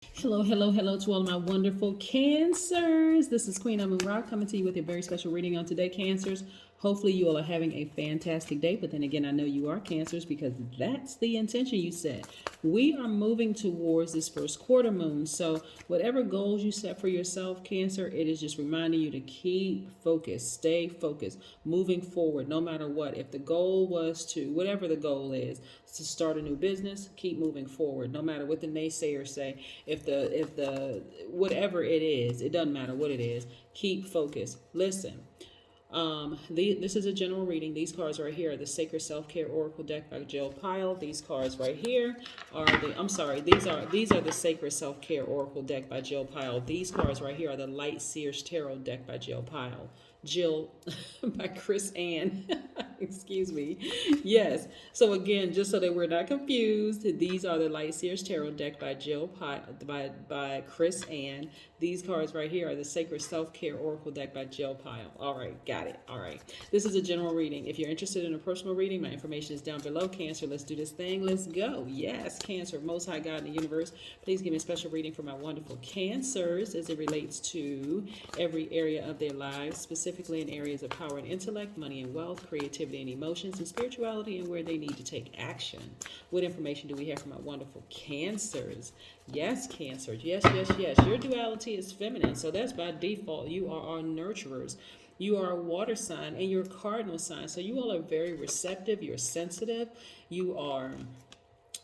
Hello, hello, hello to all my wonderful Cancers. This is Queen Amun Ra coming to you with a very special reading on today, Cancers. Hopefully, you all are having a fantastic day. But then again, I know you are Cancers because that's the intention you set. We are moving towards this first quarter moon. So, whatever goals you set for yourself, Cancer, it is just reminding you to keep focused, stay focused, moving forward no matter what. If the goal was to, whatever the goal is, to start a new business, keep moving forward no matter what the naysayers say. If the whatever it is, it doesn't matter what it is, keep focused. Listen, this is a general reading. These cards right here are the Sacred Self Care Oracle deck by Jill Pyle. These cards right here are the these are the Sacred Self Care Oracle deck by Jill Pyle. These cards right here are the Light Seers Tarot deck by Jill Pyle. Jill by Chris Ann. Excuse me. Yes. So again, just so that we're not confused, these are the Light Seers Tarot deck by Jill Pyle, by Chris Ann. These cards right here are the Sacred Self Care Oracle deck by Jill Pyle. All right, got it. All right. This is a general reading. If you're interested in a personal reading, my information is down below. Cancer, let's do this thing. Let's go. Yes, Cancer, Most High God in the universe, please give me a special reading for my wonderful Cancers as it relates to every area of their lives, specifically in areas of power and intellect, money and wealth, creativity and emotions, and spirituality, and where they need to take action. What information do we have for my wonderful Cancers? Yes, Cancer. Yes, yes, yes. Your duality is feminine, so that's by default. You are our nurturers. You are a water sign and you're a cardinal sign. So you all are very receptive. You're sensitive. You are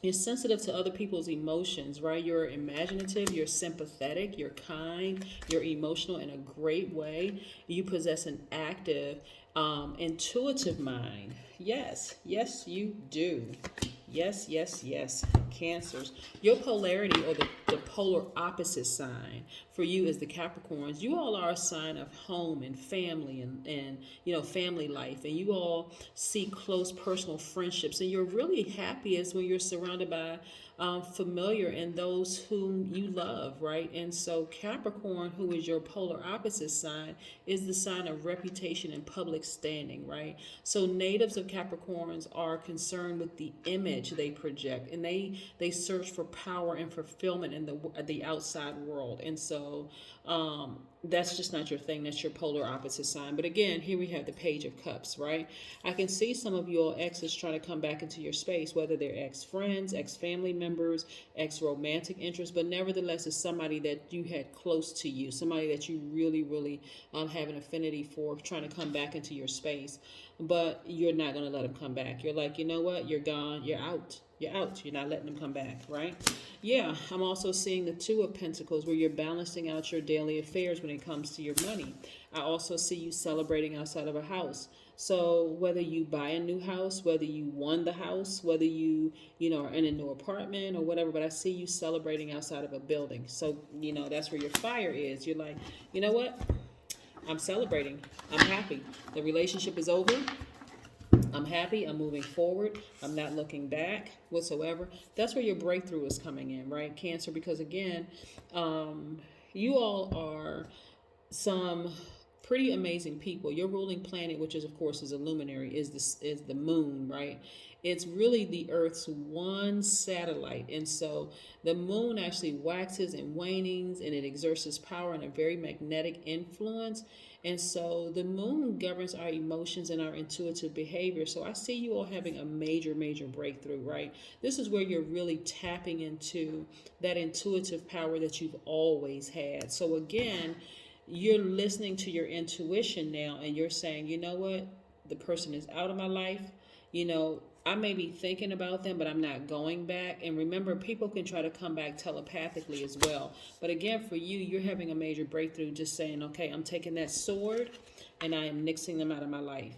you're sensitive to other people's emotions, right? You're imaginative, you're sympathetic, you're kind, you're emotional in a great way. You possess an active, intuitive mind. Yes, yes, you do. Yes, yes, yes. Cancers. Your polarity, or the polar opposite sign for you is the Capricorns. You all are a sign of home and family and family life. And you all seek close personal friendships. And you're really happiest when you're surrounded by familiar and those whom you love, right? And so Capricorn, who is your polar opposite sign, is the sign of reputation and public standing, right? So natives of Capricorns are concerned with the image they project, and they search for power and fulfillment in the outside world. And so that's just not your thing. That's your polar opposite sign. But again, here we have the Page of Cups, right? I can see some of your exes trying to come back into your space, whether they're ex-friends, ex-family members, ex-romantic interests, but nevertheless, it's somebody that you had close to you, somebody that you really, really have an affinity for, trying to come back into your space. But you're not going to let them come back. You're like, you know what? You're gone. You're out. You're out. You're not letting them come back, right? Yeah, I'm also seeing the Two of Pentacles where you're balancing out your daily affairs when it comes to your money. I also see you celebrating outside of a house. So whether you buy a new house, whether you won the house, whether are in a new apartment or whatever, but I see you celebrating outside of a building. So, that's where your fire is. You're like, you know what? I'm celebrating. I'm happy. The relationship is over. I'm happy. I'm moving forward. I'm not looking back whatsoever. That's where your breakthrough is coming in, right, Cancer? Because again, you all are some pretty amazing people. Your ruling planet, which is of course is a luminary, is the moon, right? It's really the Earth's one satellite, and so the moon actually waxes and wanings, and it exerts its power and a very magnetic influence. And so the moon governs our emotions and our intuitive behavior. So I see you all having a major, major breakthrough, right? This is where you're really tapping into that intuitive power that you've always had. So again, you're listening to your intuition now and you're saying, you know what? The person is out of my life. I may be thinking about them, but I'm not going back. And remember, people can try to come back telepathically as well. But again, for you, you're having a major breakthrough just saying, okay, I'm taking that sword and I am nixing them out of my life.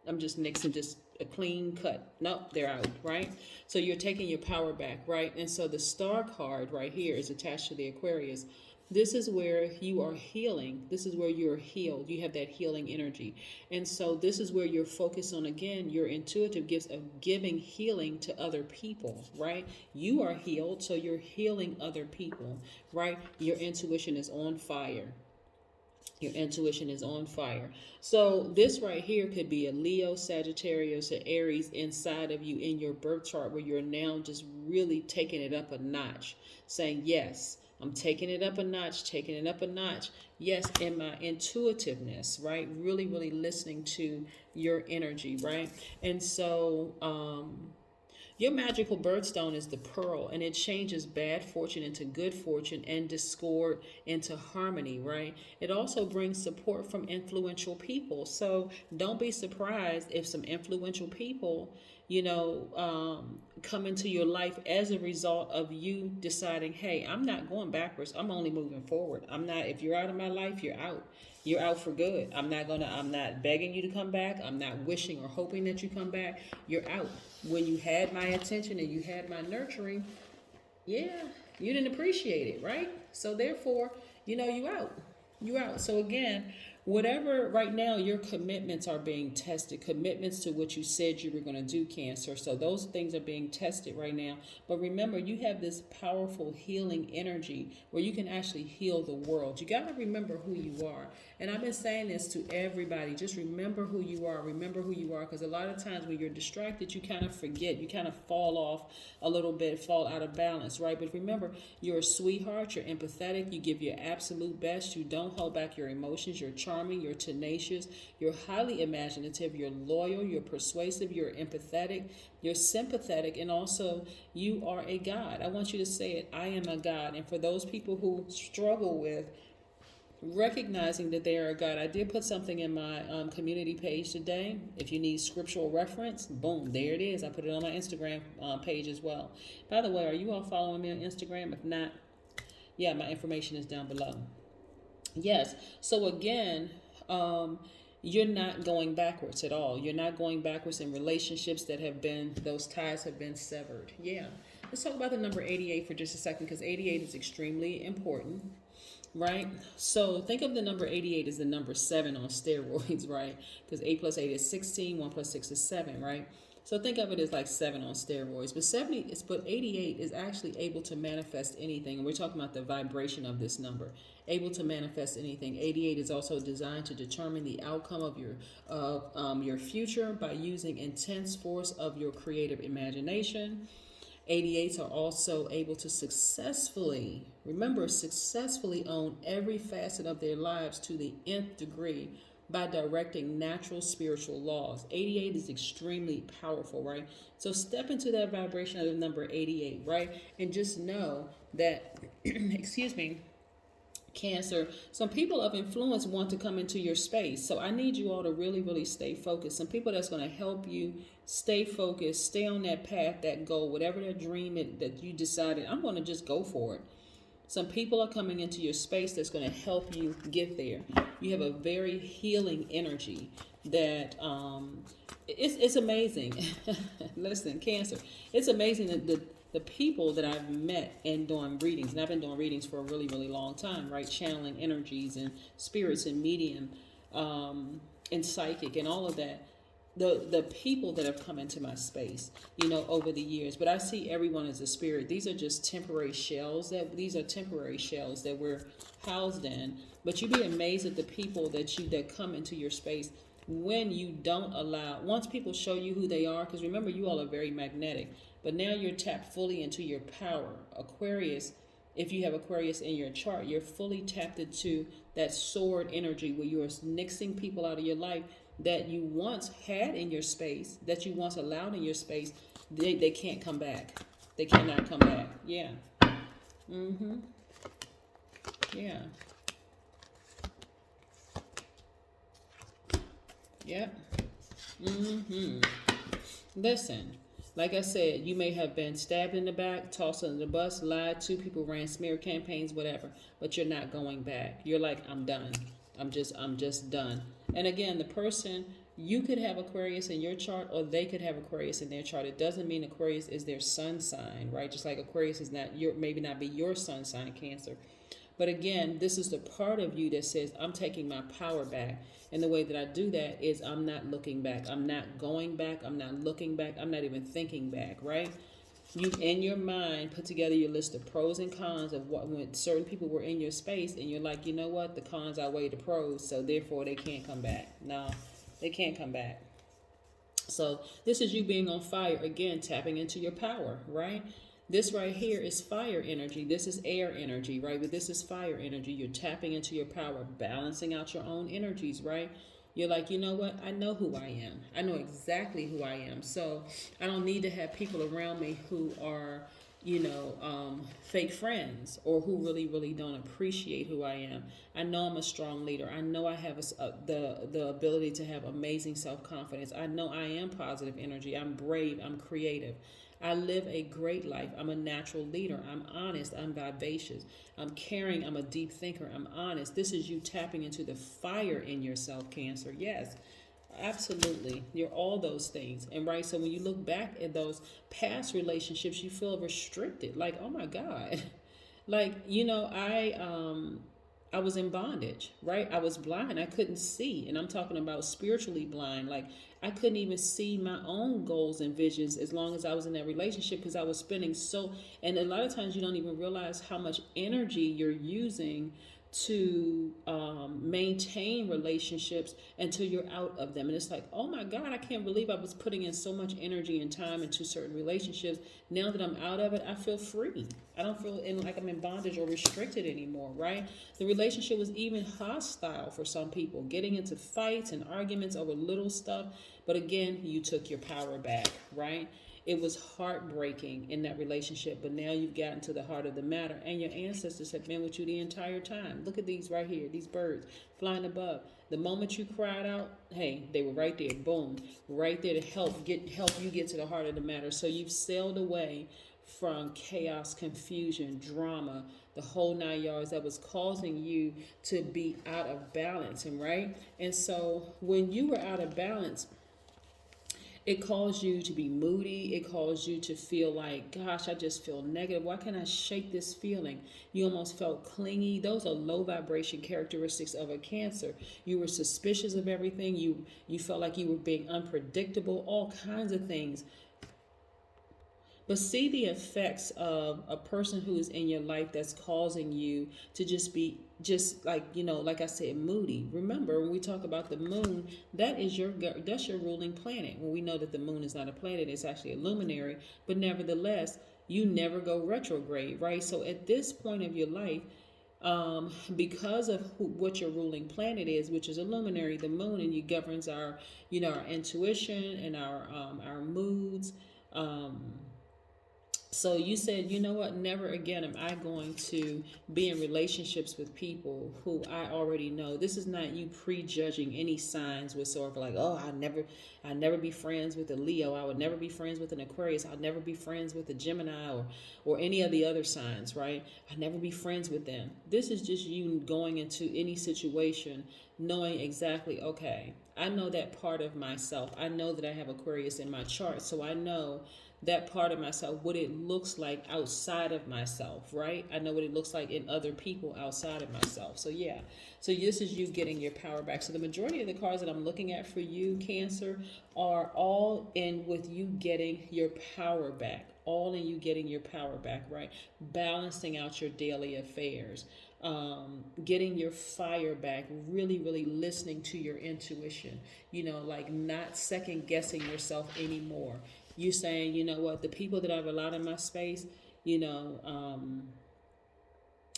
I'm just nixing, just a clean cut. Nope, they're out, right? So you're taking your power back, right? And so the star card right here is attached to the Aquarius. This is where you are healing. This is where you're healed. You have that healing energy. And so this is where you're focused on, again, your intuitive gifts of giving healing to other people, right? You are healed, so you're healing other people, right? Your intuition is on fire. Your intuition is on fire. So this right here could be a Leo, Sagittarius, or Aries inside of you in your birth chart where you're now just really taking it up a notch, saying, yes, I'm taking it up a notch, taking it up a notch. Yes, in my intuitiveness, right? Really, really listening to your energy, right? And so, your magical birthstone is the pearl, and it changes bad fortune into good fortune and discord into harmony, right? It also brings support from influential people. So don't be surprised if some influential people, come into your life as a result of you deciding, hey, I'm not going backwards. I'm only moving forward. I'm not, if you're out of my life, you're out. You're out for good. I'm not begging you to come back. I'm not wishing or hoping that you come back. You're out. When you had my attention and you had my nurturing, yeah, you didn't appreciate it, right? So therefore, you out. You out. So again, whatever right now your commitments are being tested, commitments to what you said you were going to do, Cancer. So those things are being tested right now. But remember, you have this powerful healing energy where you can actually heal the world. You got to remember who you are. And I've been saying this to everybody. Just remember who you are. Remember who you are. Because a lot of times when you're distracted, you kind of forget. You kind of fall off a little bit, fall out of balance, right? But remember, you're a sweetheart. You're empathetic. You give your absolute best. You don't hold back your emotions. You're charming. You're tenacious. You're highly imaginative. You're loyal. You're persuasive. You're empathetic. You're sympathetic. And also, you are a God. I want you to say it. I am a God. And for those people who struggle with recognizing that they are a God, I did put something in my community page today. If you need scriptural reference, boom, there it is. I put it on my Instagram page as well. By the way, are you all following me on Instagram? If not, yeah, my information is down below. Yes. So again, you're not going backwards at all. You're not going backwards in relationships that have been, those ties have been severed. Yeah. Let's talk about the number 88 for just a second, because 88 is extremely important. Right? So think of the number 88 as the number 7 on steroids, right? Because 8 plus 8 is 16, 1 plus 6 is 7, right? So think of it as like 7 on steroids. But 88 is actually able to manifest anything. And we're talking about the vibration of this number. Able to manifest anything. 88 is also designed to determine the outcome of your future by using intense force of your creative imagination. 88s are also able to successfully own every facet of their lives to the nth degree by directing natural spiritual laws. 88 is extremely powerful, right? So step into that vibration of the number 88, right? And just know that, excuse me, Cancer, some people of influence want to come into your space. So I need you all to really, really stay focused. Some people that's going to help you stay focused, stay on that path, that goal, whatever that dream that you decided, I'm going to just go for it. Some people are coming into your space that's going to help you get there. You have a very healing energy that it's amazing. Listen, Cancer, it's amazing that the people that I've met and doing readings, and I've been doing readings for a really, really long time, right? Channeling energies and spirits and medium and psychic and all of that. The people that have come into my space, over the years. But I see everyone as a spirit. These are just temporary shells that we're housed in. But you'd be amazed at the people that come into your space when you don't allow. Once people show you who they are, because remember, you all are very magnetic. But now you're tapped fully into your power. Aquarius, if you have Aquarius in your chart, you're fully tapped into that sword energy where you're nixing people out of your life that you once had in your space, that you once allowed in your space. They can't come back. They cannot come back. Yeah. Yeah. Yep. Listen. Like I said, you may have been stabbed in the back, tossed under the bus, lied to, people ran smear campaigns, whatever, but you're not going back. You're like, I'm done. I'm just done. And again, the person, you could have Aquarius in your chart or they could have Aquarius in their chart. It doesn't mean Aquarius is their sun sign, right? Just like Aquarius is maybe not be your sun sign, Cancer. But again, this is the part of you that says, I'm taking my power back. And the way that I do that is I'm not looking back. I'm not going back. I'm not looking back. I'm not even thinking back, right? You, in your mind, put together your list of pros and cons of what when certain people were in your space, and you're like, you know what? The cons outweigh the pros, so therefore they can't come back. No, they can't come back. So this is you being on fire, again, tapping into your power, right? This right here is fire energy. This is air energy, right? But this is fire energy. You're tapping into your power, balancing out your own energies, right? You're like, you know what? I know who I am. I know exactly who I am. So I don't need to have people around me who are, fake friends or who really, really don't appreciate who I am. I know I'm a strong leader. I know I have the ability to have amazing self confidence. I know I am positive energy. I'm brave. I'm creative. I live a great life. I'm a natural leader. I'm honest. I'm vivacious. I'm caring. I'm a deep thinker. I'm honest. This is you tapping into the fire in yourself, Cancer. Yes, absolutely. You're all those things. And right, so when you look back at those past relationships, you feel restricted. Like, oh my God. Like, I was in bondage, right? I was blind. I couldn't see. And I'm talking about spiritually blind. Like, I couldn't even see my own goals and visions as long as I was in that relationship because I was spending and a lot of times you don't even realize how much energy you're using to maintain relationships until you're out of them. And it's like, oh my God, I can't believe I was putting in so much energy and time into certain relationships. Now that I'm out of it, I feel free. I don't feel like I'm in bondage or restricted anymore, right? The relationship was even hostile for some people, getting into fights and arguments over little stuff. But again, you took your power back, right? It was heartbreaking in that relationship, but now you've gotten to the heart of the matter, and your ancestors have been with you the entire time. Look at these right here, these birds flying above. The moment you cried out, hey, they were right there, boom, right there to help you get to the heart of the matter. So you've sailed away from chaos, confusion, drama, the whole 9 yards that was causing you to be out of balance, and right? And so when you were out of balance, it caused you to be moody. It caused you to feel like, gosh, I just feel negative. Why can't I shake this feeling? You almost felt clingy. Those are low vibration characteristics of a Cancer. You were suspicious of everything. You felt like you were being unpredictable, all kinds of things. But see the effects of a person who is in your life that's causing you to just be like I said, moody. Remember, when we talk about the moon, that's your ruling planet. When we know that the moon is not a planet, it's actually a luminary, but nevertheless, you never go retrograde, right? So at this point of your life, because of what your ruling planet is, which is a luminary, the moon, and you governs our intuition and our moods. So you said, you know what, never again am I going to be in relationships with people who I already know. This is not you prejudging any signs whatsoever, like, oh, I'll never be friends with a Leo. I would never be friends with an Aquarius. I'll never be friends with a Gemini or any of the other signs, right? I'll never be friends with them. This is just you going into any situation knowing exactly, okay, I know that part of myself. I know that I have Aquarius in my chart, so I know that part of myself, what it looks like outside of myself, right? I know what it looks like in other people outside of myself. So yeah, so this is you getting your power back. So the majority of the cards that I'm looking at for you, Cancer, are all in with you getting your power back. All in you getting your power back, right? Balancing out your daily affairs. Getting your fire back, really, really listening to your intuition, like not second guessing yourself anymore. You saying, you know what, the people that I've allowed in my space, if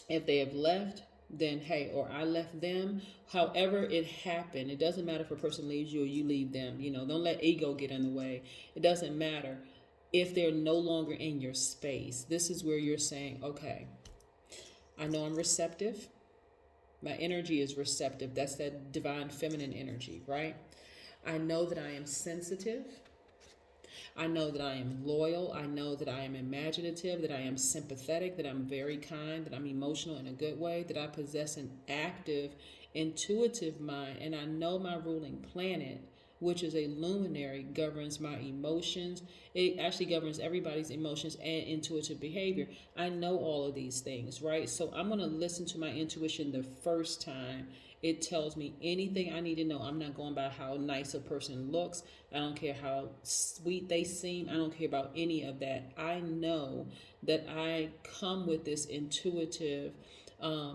they have left, then hey, or I left them, however it happened, it doesn't matter if a person leaves you or you leave them, don't let ego get in the way. It doesn't matter if they're no longer in your space. This is where you're saying, okay, I know I'm receptive. My energy is receptive. That's that divine feminine energy, right? I know that I am sensitive. I know that I am loyal. I know that I am imaginative, that I am sympathetic, that I'm very kind, that I'm emotional in a good way, that I possess an active, intuitive mind, and I know my ruling planet, which is a luminary, governs my emotions. It actually governs everybody's emotions and intuitive behavior. I know all of these things, right? So I'm going to listen to my intuition the first time It tells me anything I need to know. I'm not going by how nice a person looks. I don't care how sweet they seem. I don't care about any of that. I know that I come with this intuitive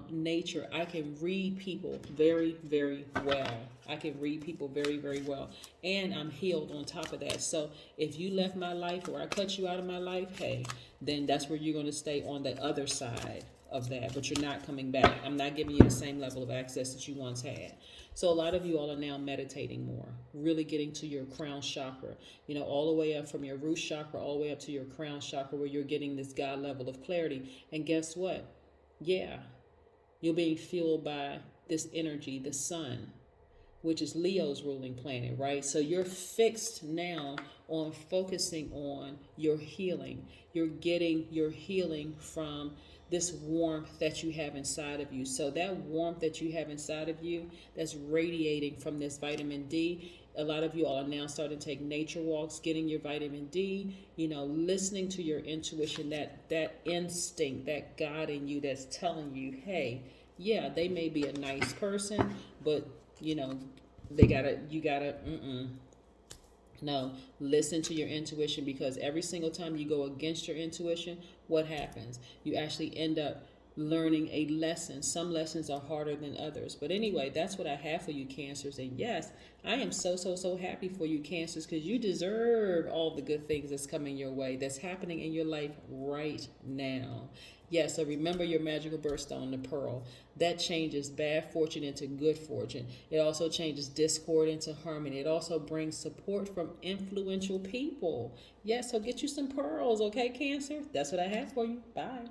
nature. I can read people very, very well. I can read people very, very well. And I'm healed on top of that. So if you left my life or I cut you out of my life, hey, then that's where you're going to stay, on the other side of that. But you're not coming back. I'm not giving you the same level of access that you once had. So a lot of you all are now meditating more, really getting to your crown chakra, all the way up from your root chakra all the way up to your crown chakra, where you're getting this God level of clarity. And guess what? Yeah, you're being fueled by this energy, the sun, which is Leo's ruling planet, right? So you're fixed now on focusing on your healing. You're getting your healing from this warmth that you have inside of you. So that warmth that you have inside of you, that's radiating from this vitamin D. A lot of you all are now starting to take nature walks, getting your vitamin D, listening to your intuition, that instinct, that God in you that's telling you, hey, yeah, they may be a nice person, but you gotta no, listen to your intuition, because every single time you go against your intuition, what happens? You actually end up learning a lesson. Some lessons are harder than others. But anyway, that's what I have for you, Cancers. And yes, I am so happy for you, Cancers, because you deserve all the good things that's coming your way, that's happening in your life right now. Yeah, so remember your magical birthstone, the pearl. That changes bad fortune into good fortune. It also changes discord into harmony. It also brings support from influential people. Yeah, so get you some pearls, okay, Cancer? That's what I have for you. Bye.